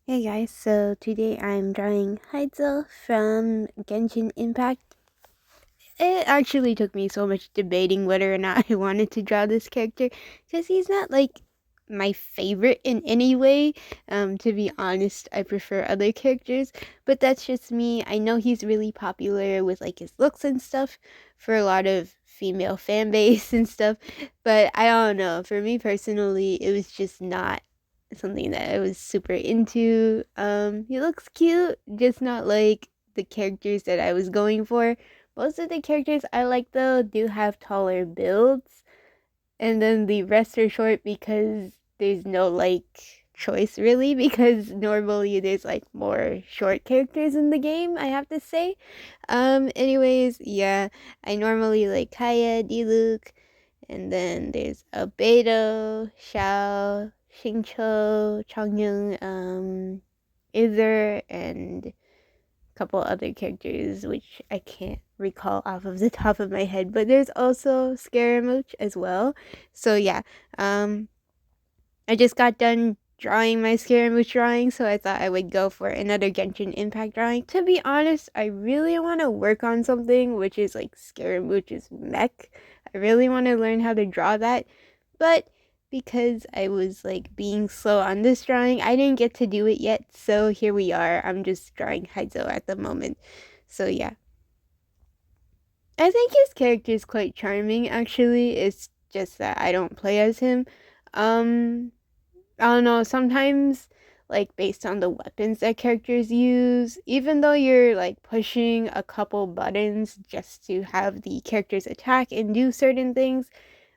Hey guys, so today I'm drawing Heizou from Genshin Impact. It actually took me so much debating whether or not I wanted to draw this character because he's not like my favorite in any way. To be honest, I prefer other characters, but that's just me. I know he's really popular with like his looks and stuff for a lot of female fan base and stuff, but I don't know. For me personally, it was just not something that I was super into. He looks cute, just not like the characters that I was going for. Most of the characters I like though do have taller builds, and then the rest are short because there's no like choice really because normally there's like more short characters in the game, I have to say. Anyways, yeah, I normally like Kaya, Diluc, and then there's Albedo, Xiao, Xingqiu, Changyun, Ither, and couple other characters which I can't recall off of the top of my head, but there's also Scaramouche as well. So yeah, um I just got done drawing my Scaramouche drawing, so I thought I would go for another Genshin Impact drawing. To be honest, I really want to work on something which is like Scaramouche's mech. I really want to learn how to draw that, but because I was like being slow on this drawing, I didn't get to do it yet. So here we are. I'm just drawing Heizou at the moment. So yeah. I think his character is quite charming actually. It's just that I don't play as him. Um I don't know, sometimes like based on the weapons that characters use, even though you're like pushing a couple buttons just to have the characters attack and do certain things,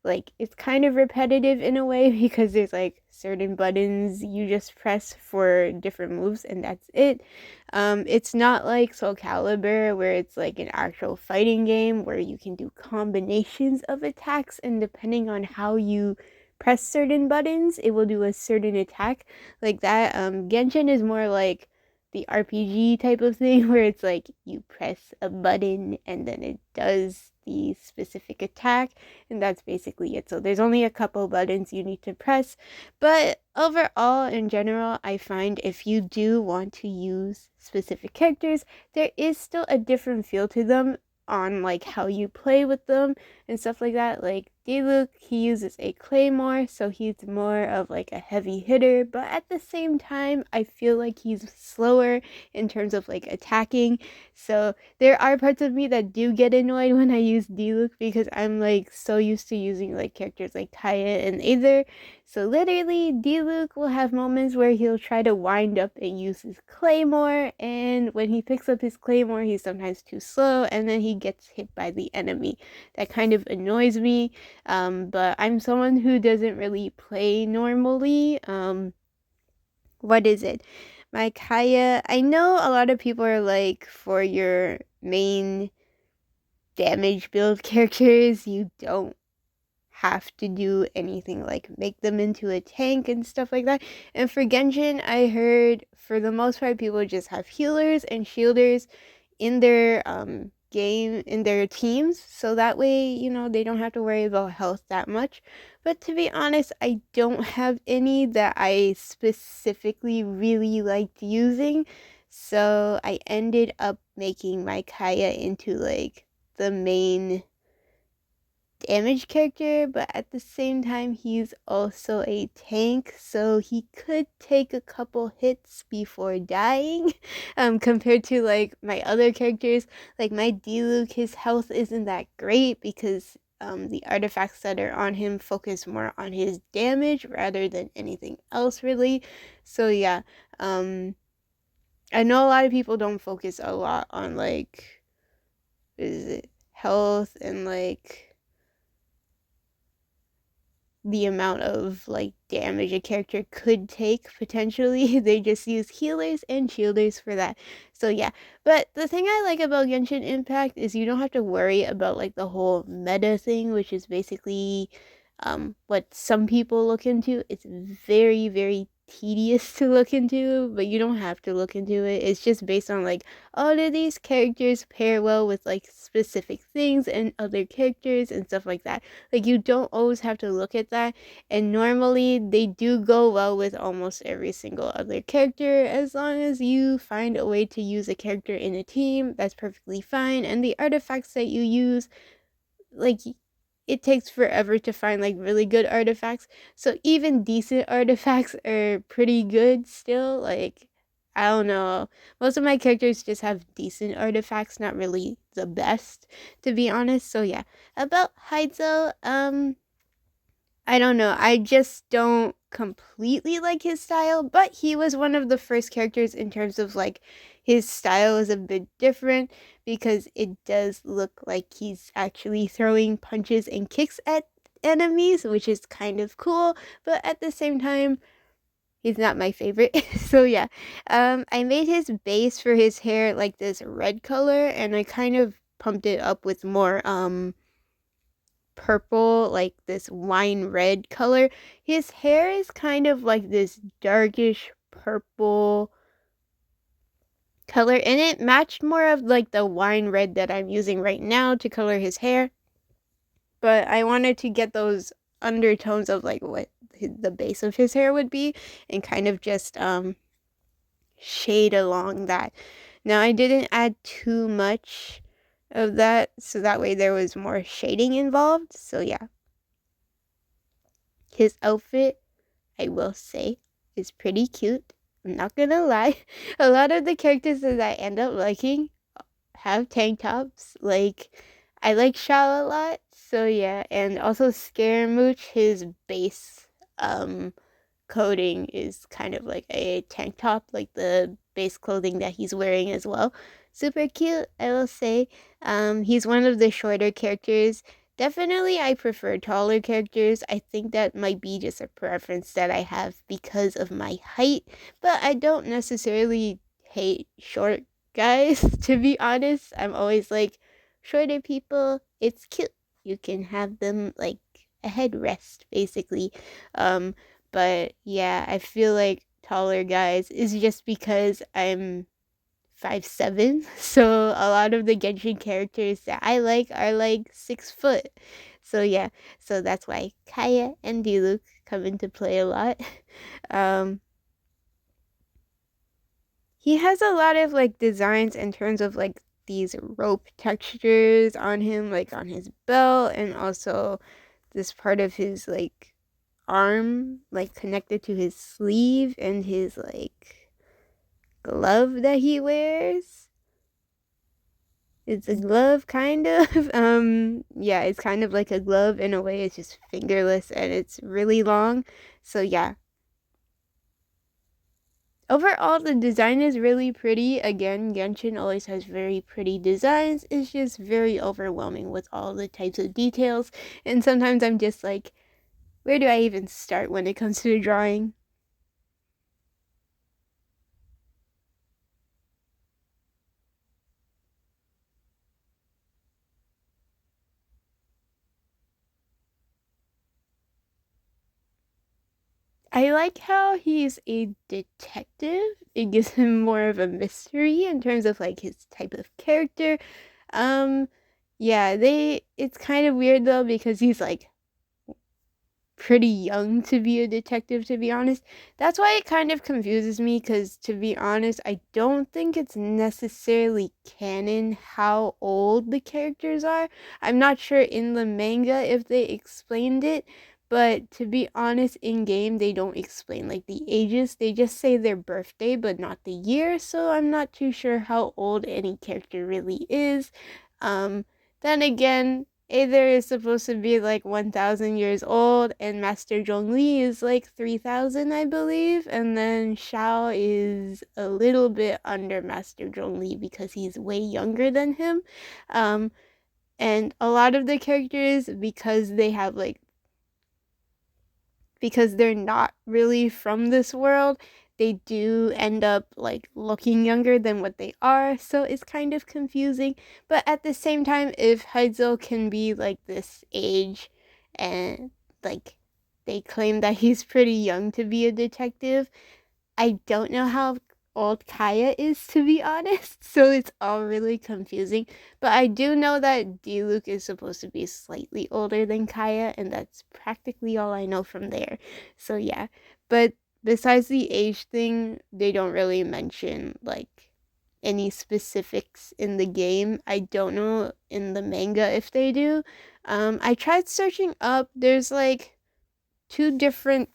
like it's kind of repetitive in a way because there's like certain buttons you just press for different moves and that's it. It's not like Soul Calibur where it's like an actual fighting game where you can do combinations of attacks and depending on how you press certain buttons it will do a certain attack like that. Genshin is more like the RPG type of thing where it's like you press a button and then it does the specific attack, and that's basically it. So there's only a couple buttons you need to press, but overall in general I find if you do want to use specific characters there is still a different feel to them on like how you play with them and stuff like that. Like Diluc, he uses a claymore, so he's more of like a heavy hitter, but at the same time I feel like he's slower in terms of like attacking. So there are parts of me that do get annoyed when I use Diluc because I'm like so used to using like characters like Kaya and Aether. So literally Diluc will have moments where he'll try to wind up and use his claymore, and when he picks up his claymore he's sometimes too slow and then he gets hit by the enemy. That kind of annoys me. But I'm someone who doesn't really play normally. What is it? My Kaya, I know a lot of people are like, for your main damage build characters, you don't have to do anything like make them into a tank and stuff like that. And for Genshin, I heard for the most part people just have healers and shielders in their game in their teams, so that way they don't have to worry about health that much. But to be honest, I don't have any that I specifically really liked using, so I ended up making my Kaya into like the main damage character, but at the same time he's also a tank, so he could take a couple hits before dying. Compared to like my other characters, like my Diluc, his health isn't that great because the artifacts that are on him focus more on his damage rather than anything else really. So yeah, I know a lot of people don't focus a lot on like, is it health and like the amount of like damage a character could take potentially. They just use healers and shielders for that. So yeah, but the thing I like about Genshin Impact is you don't have to worry about like the whole meta thing, which is basically what some people look into. It's very tedious to look into, but you don't have to look into it. It's just based on like, oh, do these characters pair well with like specific things and other characters and stuff like that. Like, you don't always have to look at that, and normally they do go well with almost every single other character. As long as you find a way to use a character in a team, that's perfectly fine. And the artifacts that you use, like, it takes forever to find like really good artifacts, so even decent artifacts are pretty good still. Like, I don't know, most of my characters just have decent artifacts, not really the best, to be honest. So yeah, about Heizou, I don't know. I just don't completely like his style, but he was one of the first characters in terms of like his style is a bit different because it does look like he's actually throwing punches and kicks at enemies, which is kind of cool, but at the same time, he's not my favorite. So yeah, I made his base for his hair like this red color, and I kind of pumped it up with more purple, like this wine red color. His hair is kind of like this darkish purple color, and it matched more of like the wine red that I'm using right now to color his hair. But I wanted to get those undertones of like what the base of his hair would be, and kind of just shade along that. Now, I didn't add too much of that, so that way there was more shading involved. So yeah, his outfit, I will say, is pretty cute. I'm not gonna lie. A lot of the characters that I end up liking have tank tops. Like, I like Shao a lot. So yeah, and also Scaramouche, his base clothing is kind of like a tank top, like the base clothing that he's wearing as well. Super cute, I will say. He's one of the shorter characters. Definitely, I prefer taller characters. I think that might be just a preference that I have because of my height, but I don't necessarily hate short guys, to be honest. I'm always like, shorter people, it's cute. You can have them like a headrest, basically. But yeah, I feel like taller guys is just because I'm 5'7", so a lot of the Genshin characters that I like are like 6 foot. So yeah, so that's why Kaya and Diluc come into play a lot. Um, he has a lot of like designs in terms of like these rope textures on him, like on his belt, and also this part of his like arm, like connected to his sleeve, and his like glove that he wears. It's a glove, kind of. Yeah, it's kind of like a glove in a way. It's just fingerless and it's really long. So yeah, overall the design is really pretty. Again, Genshin always has very pretty designs. It's just very overwhelming with all the types of details, and sometimes I'm just like, where do I even start when it comes to drawing? I like how he's a detective. It gives him more of a mystery in terms of like his type of character. Um, yeah, it's kind of weird though because he's like pretty young to be a detective, to be honest. That's why it kind of confuses me because, to be honest, I don't think it's necessarily canon how old the characters are. I'm not sure in the manga if they explained it, but to be honest, in game they don't explain like the ages. They just say their birthday but not the year, so I'm not too sure how old any character really is. Um then again, Aether is supposed to be like 1,000 years old, and Master Zhongli is like 3,000, I believe. And then Shao is a little bit under Master Zhongli because he's way younger than him. Um, and a lot of the characters, because they're not really from this world, they do end up like looking younger than what they are, so it's kind of confusing. But at the same time, if Heizou can be like this age and like they claim that he's pretty young to be a detective. I don't know how old Kaya is, to be honest, so it's all really confusing. But I do know that Diluc is supposed to be slightly older than Kaya, and that's practically all I know from there. So yeah, but besides the age thing, they don't really mention like any specifics in the game. I don't know in the manga if they do. I tried searching up. There's like two different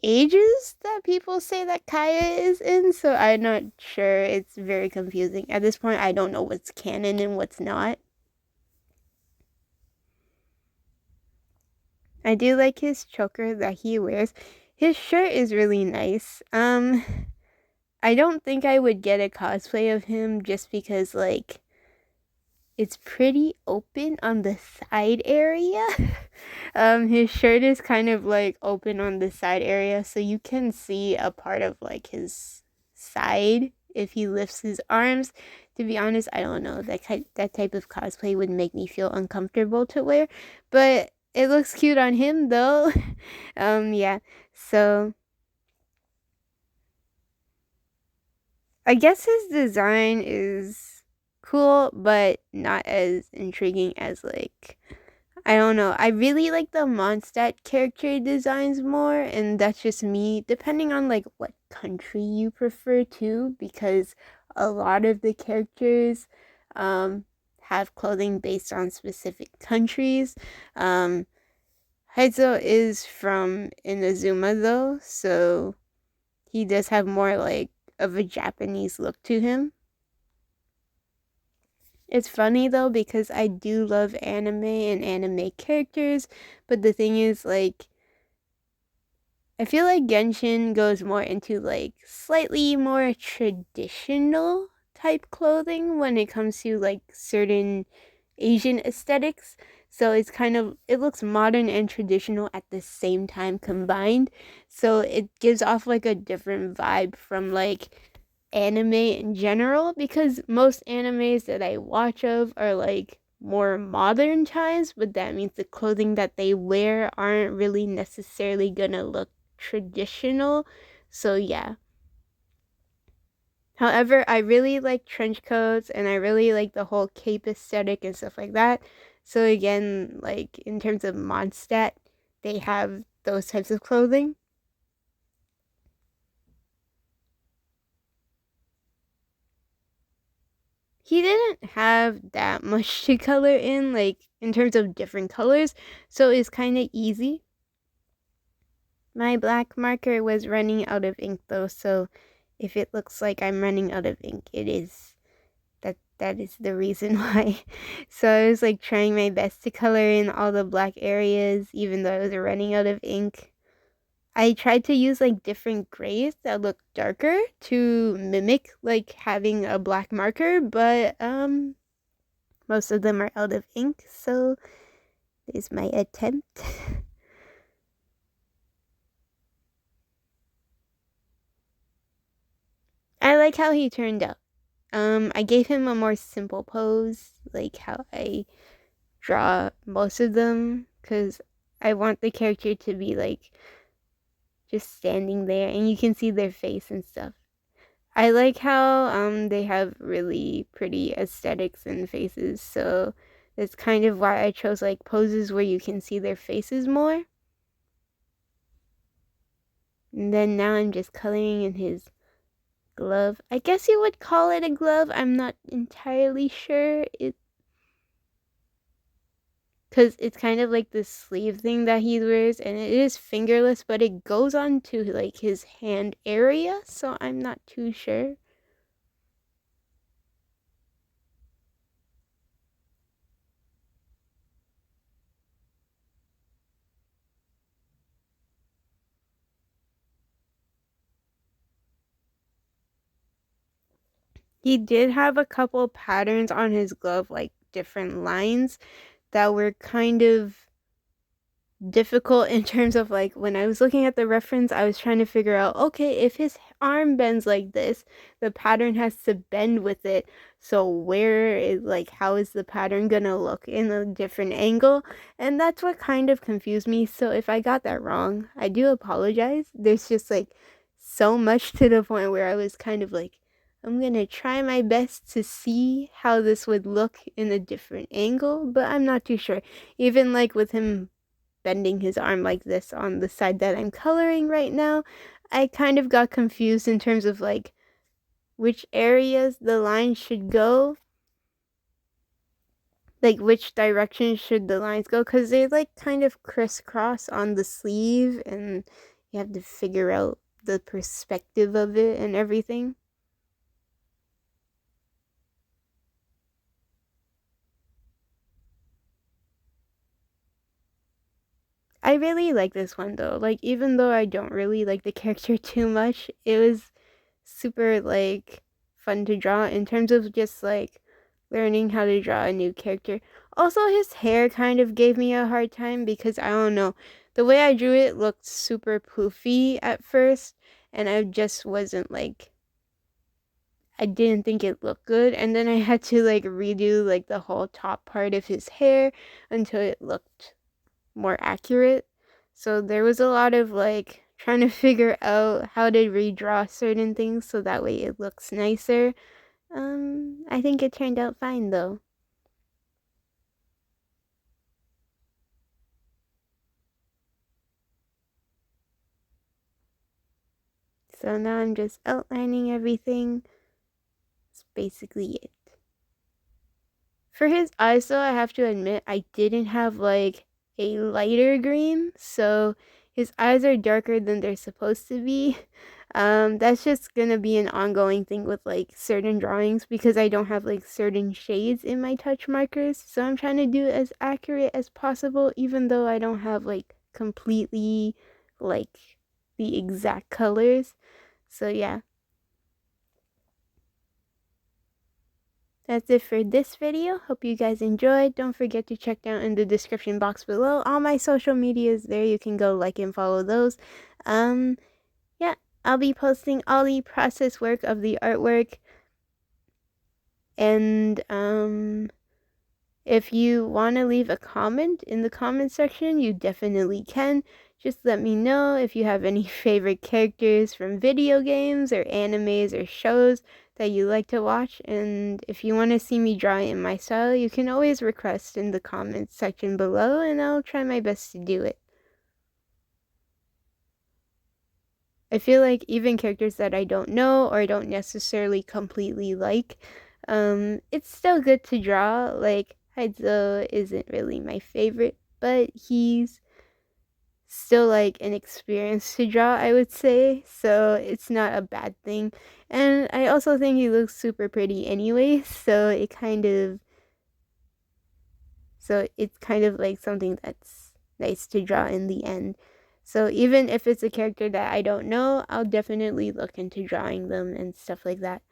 ages that people say that Kaya is in, so I'm not sure. It's very confusing. At this point, I don't know what's canon and what's not. I do like his choker that he wears. His shirt is really nice. I don't think I would get a cosplay of him just because like it's pretty open on the side area. His shirt is kind of like open on the side area, so you can see a part of like his side if he lifts his arms. To be honest, I don't know. That type of cosplay would make me feel uncomfortable to wear, but it looks cute on him though. Yeah. So I guess his design is cool, but not as intriguing as like I don't know. I really like the Mondstadt character designs more, and that's just me, depending on like what country you prefer to, because a lot of the characters um have clothing based on specific countries. Um Heizou is from Inazuma though, so he does have more like of a Japanese look to him. It's funny though because I do love anime and anime characters, but the thing is like I feel like Genshin goes more into like slightly more traditional type clothing when it comes to like certain Asian aesthetics. So it's kind of it looks modern and traditional at the same time combined. So it gives off like a different vibe from like anime in general because most animes that I watch of are like more modern times, but that means the clothing that they wear aren't really necessarily gonna look traditional. So yeah. However, I really like trench coats and I really like the whole cape aesthetic and stuff like that. So again, like in terms of Mondstadt, they have those types of clothing. He didn't have that much to color in, like in terms of different colors, so it's kind of easy. My black marker was running out of ink though, so if it looks like I'm running out of ink, it is that is the reason why. So I was like trying my best to color in all the black areas, even though I was running out of ink. I tried to use like different grays that look darker to mimic like having a black marker, but most of them are out of ink, so there's my attempt. I like how he turned out. I gave him a more simple pose, like how I draw most of them, because I want the character to be like just standing there and you can see their face and stuff. I like how they have really pretty aesthetics and faces, so that's kind of why I chose like poses where you can see their faces more. And then now I'm just coloring in his glove. I guess you would call it a glove. I'm not entirely sure. Because it's kind of like this sleeve thing that he wears, and it is fingerless, but it goes on to like his hand area, so I'm not too sure. He did have a couple patterns on his glove, like different lines that were kind of difficult in terms of like when I was looking at the reference, I was trying to figure out, okay, if his arm bends like this, the pattern has to bend with it. So where is like how is the pattern gonna look in a different angle? And that's what kind of confused me. So if I got that wrong, I do apologize. There's just like so much to the point where I was kind of like, I'm gonna try my best to see how this would look in a different angle, but I'm not too sure. Even like with him bending his arm like this on the side that I'm coloring right now, I kind of got confused in terms of like which areas the line should go, like which direction should the lines go, because they like kind of crisscross on the sleeve and you have to figure out the perspective of it and everything. I really like this one though. Like even though I don't really like the character too much, it was super like fun to draw in terms of just like learning how to draw a new character. Also, his hair kind of gave me a hard time because I don't know, the way I drew it looked super poofy at first, and I just wasn't like, I didn't think it looked good, and then I had to like redo like the whole top part of his hair until it looked more accurate. So there was a lot of like trying to figure out how to redraw certain things so that way it looks nicer. I think it turned out fine though. So now I'm just outlining everything. That's basically it. For his eyes though, I have to admit I didn't have like a lighter green, so his eyes are darker than they're supposed to be. That's just gonna be an ongoing thing with like certain drawings because I don't have like certain shades in my touch markers. So I'm trying to do as accurate as possible, even though I don't have like completely like the exact colors. So yeah, that's it for this video. Hope you guys enjoyed. Don't forget to check down in the description box below all my social medias. There you can go like and follow those. Um, yeah, I'll be posting all the process work of the artwork. And if you want to leave a comment in the comment section, you definitely can. Just let me know if you have any favorite characters from video games or animes or shows that you like to watch. And if you want to see me draw it in my style, you can always request in the comments section below and I'll try my best to do it. I feel like even characters that I don't know or don't necessarily completely like, it's still good to draw. Like Heizou isn't really my favorite, but he's still like an experience to draw, I would say. So it's not a bad thing. And I also think he looks super pretty anyway, so it's kind of like something that's nice to draw in the end. So even if it's a character that I don't know, I'll definitely look into drawing them and stuff like that.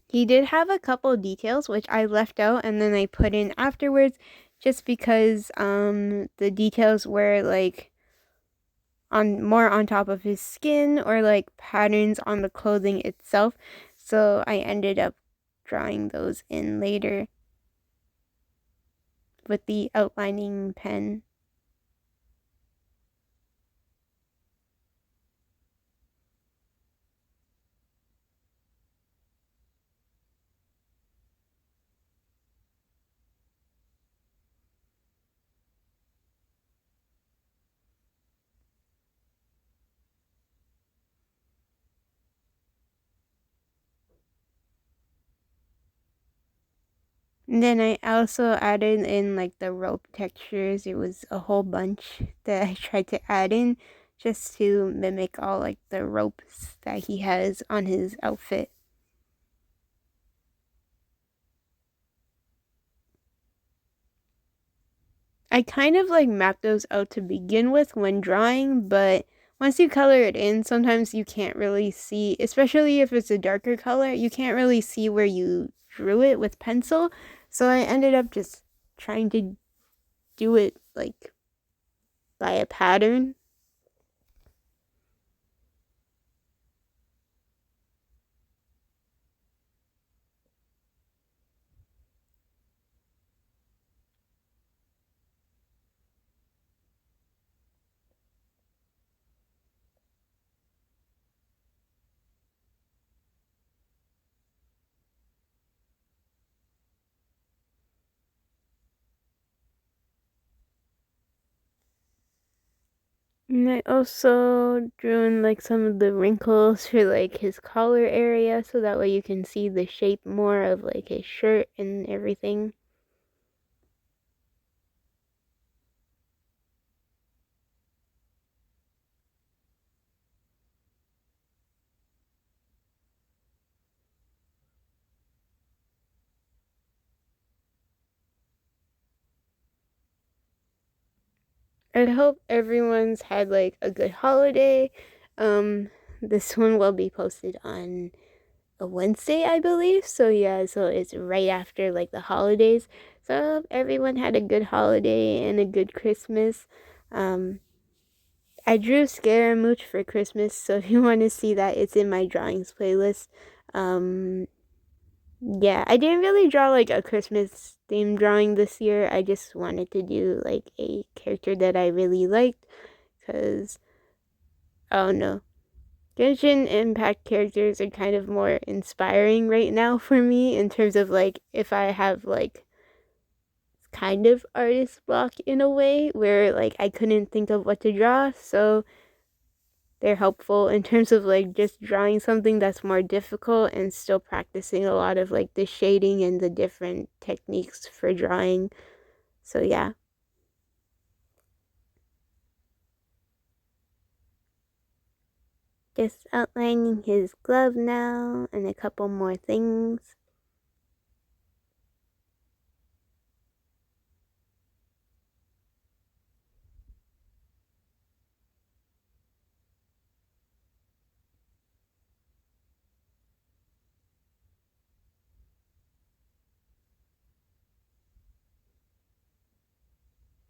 He did have a couple details which I left out and then I put in afterwards just because the details were like on more on top of his skin or like patterns on the clothing itself. So I ended up drawing those in later with the outlining pen. And then I also added in like the rope textures. It was a whole bunch that I tried to add in just to mimic all like the ropes that he has on his outfit. I kind of like mapped those out to begin with when drawing, but once you color it in, sometimes you can't really see, especially if it's a darker color, you can't really see where you drew it with pencil. So I ended up just trying to do it like by a pattern. And I also drew in like some of the wrinkles for like his collar area so that way you can see the shape more of like his shirt and everything. I hope everyone's had like a good holiday. Um, this one will be posted on a Wednesday, I believe. So yeah, so it's right after like the holidays. So I hope everyone had a good holiday and a good Christmas. Um, I drew Scaramouche for Christmas, so if you want to see that, it's in my drawings playlist. Um, yeah, I didn't really draw like a Christmas themed drawing this year. I just wanted to do like a character that I really liked because, oh no, Genshin Impact characters are kind of more inspiring right now for me in terms of like if I have like kind of artist block in a way where like I couldn't think of what to draw, so they're helpful in terms of like just drawing something that's more difficult and still practicing a lot of like the shading and the different techniques for drawing. So yeah. Just outlining his glove now and a couple more things.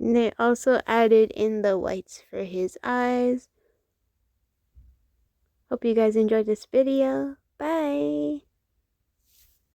And they also added in the whites for his eyes. Hope you guys enjoyed this video. Bye!